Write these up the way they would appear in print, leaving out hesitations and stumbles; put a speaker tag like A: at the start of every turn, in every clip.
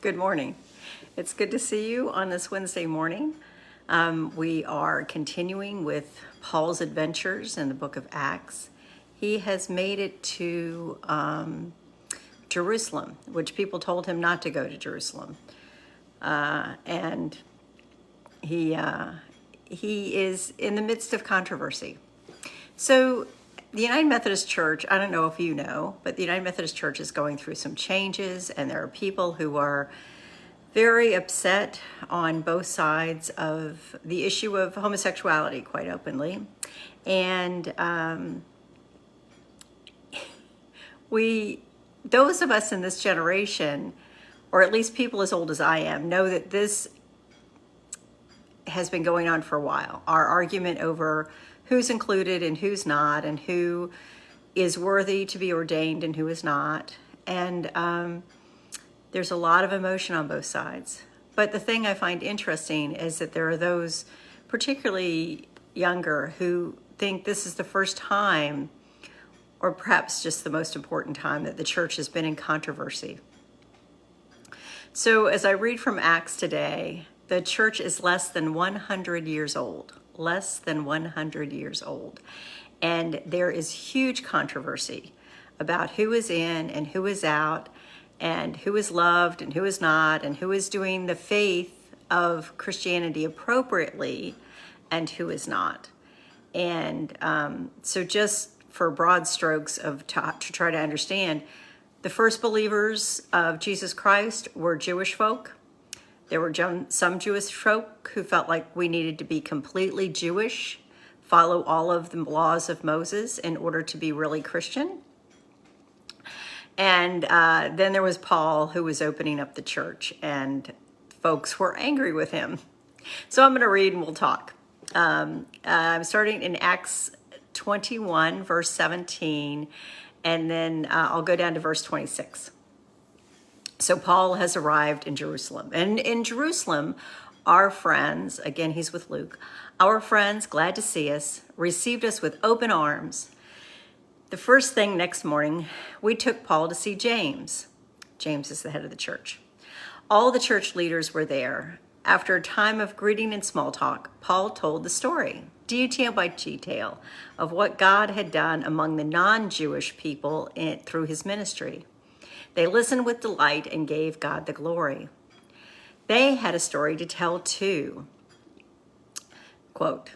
A: Good morning. It's good to see you on this Wednesday morning. We are continuing with Paul's adventures in the book of Acts. He has made it to Jerusalem, which people told him not to go to Jerusalem. And he is in the midst of controversy. So the United Methodist Church, I don't know if you know, but the United Methodist Church is going through some changes, and there are people who are very upset on both sides of the issue of homosexuality quite openly. And those of us in this generation, or at least people as old as I am, know that this has been going on for a while. Our argument over who's included and who's not, and who is worthy to be ordained and who is not. And there's a lot of emotion on both sides. But the thing I find interesting is that there are those, particularly younger, who think this is the first time, or perhaps just the most important time, that the church has been in controversy. So as I read from Acts today, the church is less than 100 years old. Less than 100 years old. And there is huge controversy about who is in and who is out, and who is loved and who is not, and who is doing the faith of Christianity appropriately and who is not. And so just for broad strokes to try to understand, the first believers of Jesus Christ were Jewish folk. There were some Jewish folk who felt like we needed to be completely Jewish, follow all of the laws of Moses in order to be really Christian. And then there was Paul, who was opening up the church, and folks were angry with him. So I'm going to read and we'll talk. I'm starting in Acts 21, verse 17, and then I'll go down to verse 26. So Paul has arrived in Jerusalem. And in Jerusalem, our friends, again, he's with Luke, our friends, glad to see us, received us with open arms. The first thing next morning, we took Paul to see James. James is the head of the church. All the church leaders were there. After a time of greeting and small talk, Paul told the story, detail by detail, of what God had done among the non-Jewish people through his ministry. They listened with delight and gave God the glory. They had a story to tell too. Quote,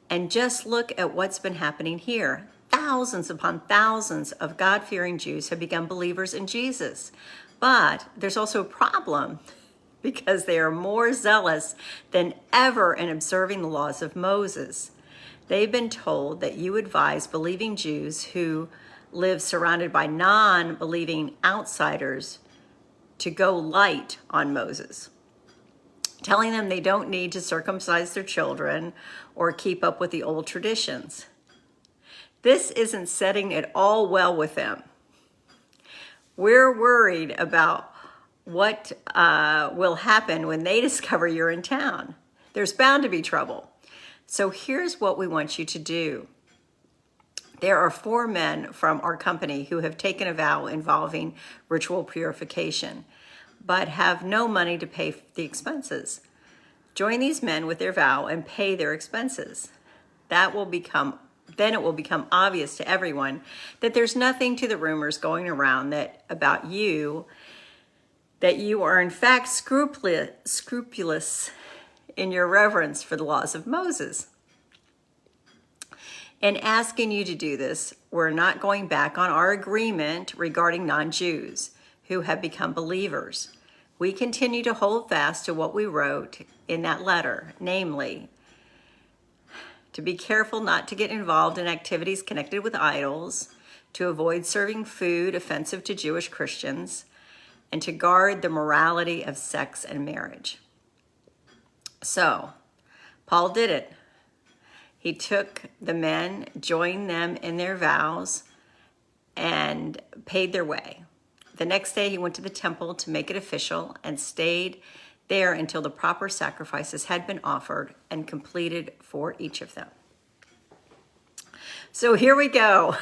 A: and just look at what's been happening here. Thousands upon thousands of God-fearing Jews have become believers in Jesus. But there's also a problem, because they are more zealous than ever in observing the laws of Moses. They've been told that you advise believing Jews who live surrounded by non-believing outsiders to go light on Moses, telling them they don't need to circumcise their children or keep up with the old traditions. This isn't setting it all well with them. We're worried about what will happen when they discover you're in town. There's bound to be trouble. So here's what we want you to do. There are 4 men from our company who have taken a vow involving ritual purification, but have no money to pay the expenses. Join these men with their vow and pay their expenses. Then it will become obvious to everyone that there's nothing to the rumors going around about you, that you are in fact scrupulous in your reverence for the laws of Moses. In asking you to do this, we're not going back on our agreement regarding non-Jews who have become believers. We continue to hold fast to what we wrote in that letter, namely, to be careful not to get involved in activities connected with idols, to avoid serving food offensive to Jewish Christians, and to guard the morality of sex and marriage. So, Paul did it. He took the men, joined them in their vows, and paid their way. The next day he went to the temple to make it official and stayed there until the proper sacrifices had been offered and completed for each of them. So here we go.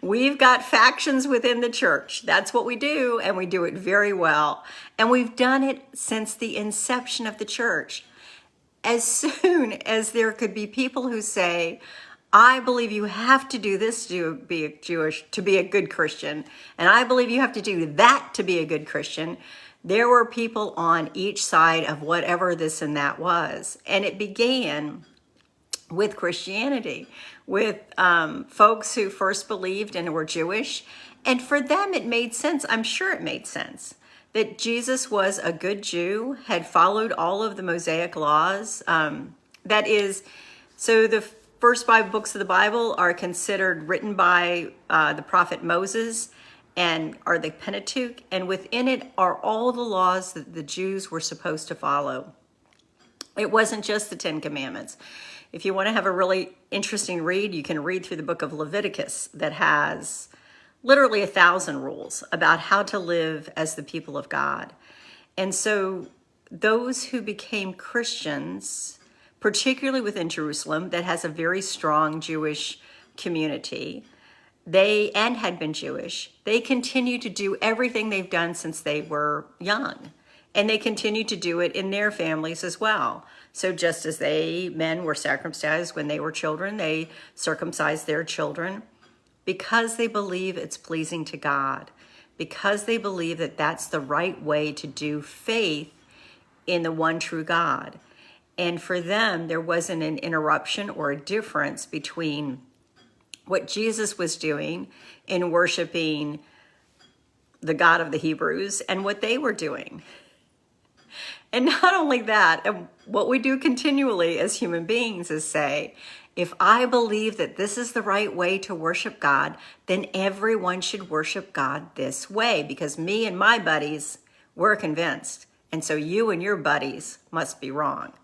A: We've got factions within the church. That's what we do, and we do it very well. And we've done it since the inception of the church. As soon as there could be people who say, I believe you have to do this to be to be a good Christian, and I believe you have to do that to be a good Christian, there were people on each side of whatever this and that was. And it began with Christianity, with folks who first believed and were Jewish. And for them, it made sense. I'm sure it made sense that Jesus was a good Jew, had followed all of the Mosaic laws. That is, so the first 5 books of the Bible are considered written by the prophet Moses and are the Pentateuch. And within it are all the laws that the Jews were supposed to follow. It wasn't just the 10 Commandments. If you want to have a really interesting read, you can read through the book of Leviticus that has literally 1,000 rules about how to live as the people of God. And so those who became Christians, particularly within Jerusalem, that has a very strong Jewish community, and had been Jewish, they continue to do everything they've done since they were young. And they continue to do it in their families as well. So just as men were circumcised when they were children, they circumcised their children because they believe it's pleasing to God, because they believe that that's the right way to do faith in the one true God. And for them, there wasn't an interruption or a difference between what Jesus was doing in worshiping the God of the Hebrews and what they were doing. And not only that, what we do continually as human beings is say, if I believe that this is the right way to worship God, then everyone should worship God this way, because me and my buddies, we're convinced. And so you and your buddies must be wrong.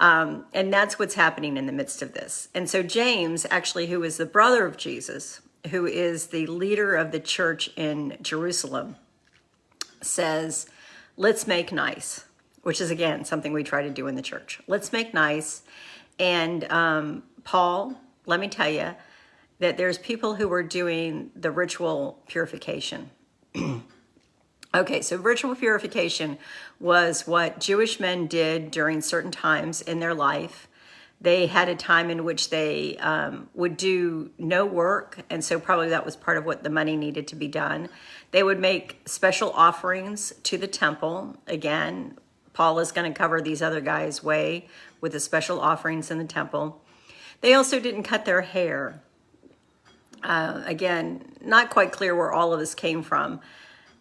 A: And that's what's happening in the midst of this. And so James, actually, who is the brother of Jesus, who is the leader of the church in Jerusalem, says, let's make nice, which is, again, something we try to do in the church. Let's make nice. And Paul, let me tell you that there's people who are doing the ritual purification. Okay, so ritual purification was what Jewish men did during certain times in their life. They had a time in which they would do no work, and so probably that was part of what the money needed to be done. They would make special offerings to the temple. Again, Paul is going to cover these other guys' way with the special offerings in the temple. They also didn't cut their hair. Again, not quite clear where all of this came from.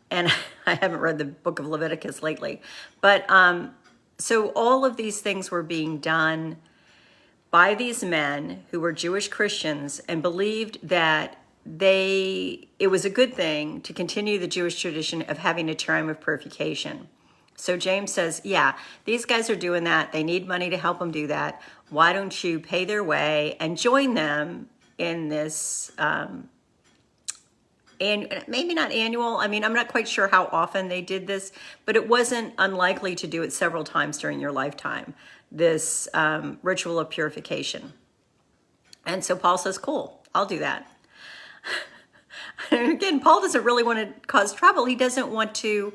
A: And I haven't read the book of Leviticus lately. But so all of these things were being done by these men who were Jewish Christians and believed that it was a good thing to continue the Jewish tradition of having a time of purification. So James says, yeah, these guys are doing that. They need money to help them do that. Why don't you pay their way and join them in this, and maybe not annual. I mean, I'm not quite sure how often they did this, but it wasn't unlikely to do it several times during your lifetime, this ritual of purification. And so Paul says, cool, I'll do that. And again, Paul doesn't really want to cause trouble. He doesn't want to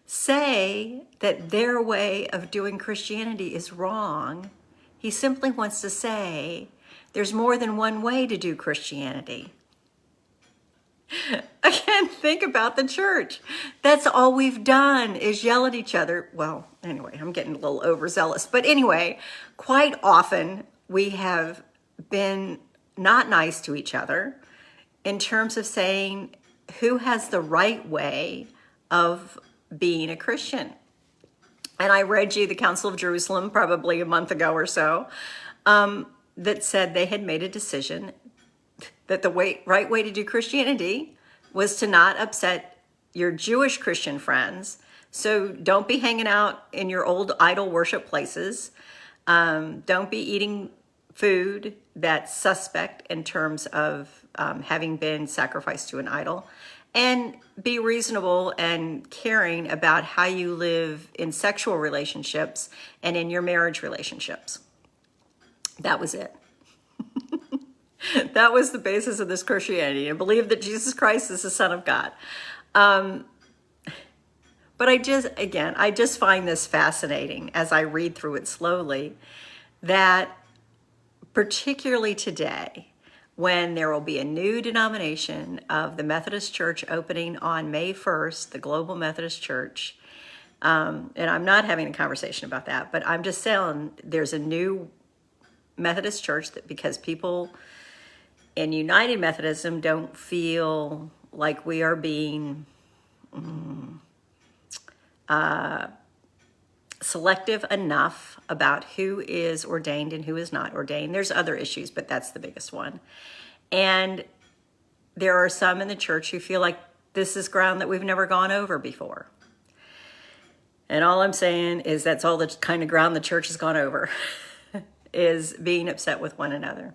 A: say that their way of doing Christianity is wrong. He simply wants to say there's more than one way to do Christianity. Again, think about the church. That's all we've done is yell at each other. Well, anyway, I'm getting a little overzealous. But anyway, quite often we have been not nice to each other in terms of saying who has the right way of being a Christian. And I read you the Council of Jerusalem probably a month ago or so that said they had made a decision that the right way to do Christianity was to not upset your Jewish Christian friends. So don't be hanging out in your old idol worship places. Don't be eating food that's suspect in terms of having been sacrificed to an idol. And be reasonable and caring about how you live in sexual relationships and in your marriage relationships. That was it. That was the basis of this Christianity, and believe that Jesus Christ is the Son of God. Um, but I just find this fascinating as I read through it slowly, that particularly today, when there will be a new denomination of the Methodist Church opening on May 1st, the Global Methodist Church. And I'm not having a conversation about that, but I'm just saying there's a new Methodist Church that because people in United Methodism don't feel like we are being selective enough about who is ordained and who is not ordained. There's other issues, but that's the biggest one. And there are some in the church who feel like this is ground that we've never gone over before. And all I'm saying is that's all the kind of ground the church has gone over, is being upset with one another.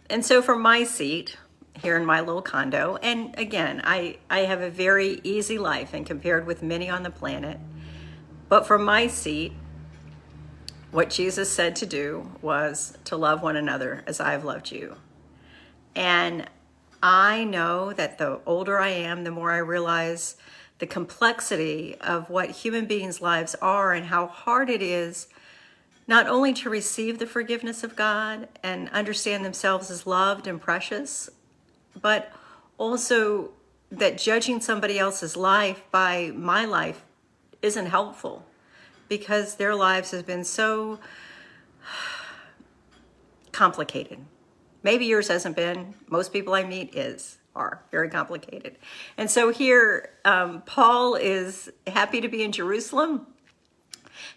A: And so from my seat here in my little condo, and again, I have a very easy life and compared with many on the planet, but from my seat, what Jesus said to do was to love one another as I have loved you. And I know that the older I am, the more I realize the complexity of what human beings' lives are and how hard it is not only to receive the forgiveness of God and understand themselves as loved and precious, but also that judging somebody else's life by my life isn't helpful because their lives have been so complicated. Maybe yours hasn't been. Most people I meet are very complicated. And so here, Paul is happy to be in Jerusalem,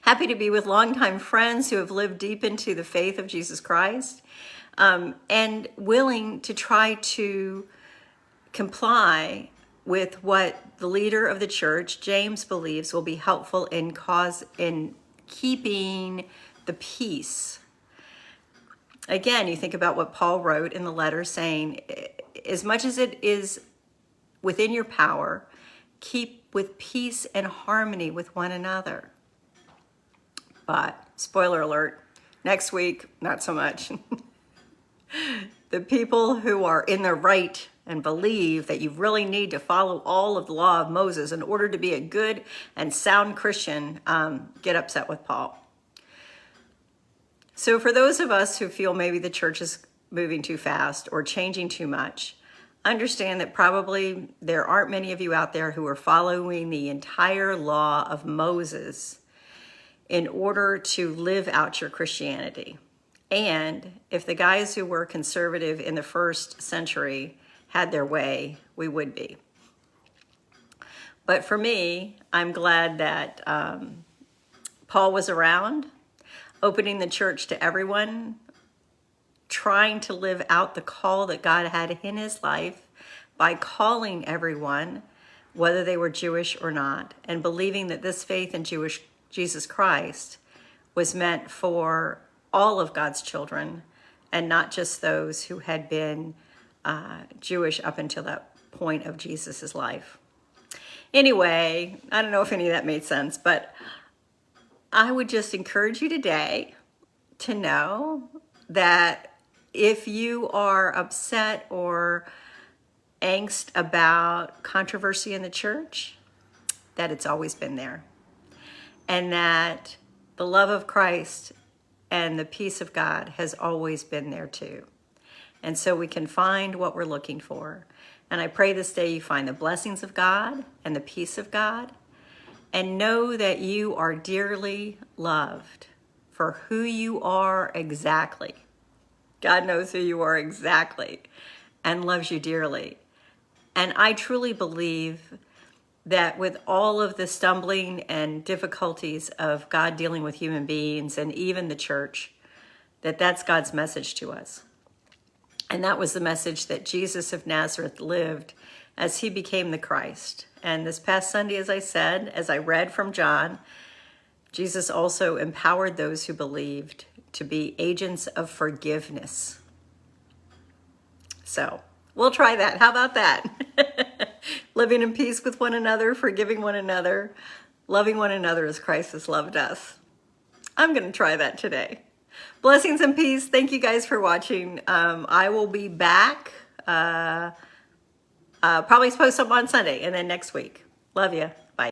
A: happy to be with longtime friends who have lived deep into the faith of Jesus Christ, and willing to try to comply with what the leader of the church, James, believes will be helpful in keeping the peace. Again, you think about what Paul wrote in the letter saying, as much as it is within your power, keep with peace and harmony with one another. But, spoiler alert, next week, not so much. The people who are in the right and believe that you really need to follow all of the law of Moses in order to be a good and sound Christian, get upset with Paul. So for those of us who feel maybe the church is moving too fast or changing too much, understand that probably there aren't many of you out there who are following the entire law of Moses in order to live out your Christianity. And if the guys who were conservative in the first century had their way, we would be. But for me, I'm glad that Paul was around, opening the church to everyone, trying to live out the call that God had in his life by calling everyone, whether they were Jewish or not, and believing that this faith in Jesus Christ was meant for all of God's children and not just those who had been Jewish up until that point of Jesus's life. Anyway, I don't know if any of that made sense, but I would just encourage you today to know that if you are upset or angst about controversy in the church, that it's always been there. And that the love of Christ and the peace of God has always been there too. And so we can find what we're looking for. And I pray this day you find the blessings of God and the peace of God, and know that you are dearly loved for who you are exactly. God knows who you are exactly and loves you dearly. And I truly believe that with all of the stumbling and difficulties of God dealing with human beings and even the church, that's God's message to us. And that was the message that Jesus of Nazareth lived as he became the Christ. And this past Sunday, as I said, as I read from John, Jesus also empowered those who believed to be agents of forgiveness. So we'll try that. How about that? Living in peace with one another, forgiving one another, loving one another as Christ has loved us. I'm going to try that today. Blessings and peace. Thank you guys for watching. I will be back. Probably post up on Sunday and then next week. Love you.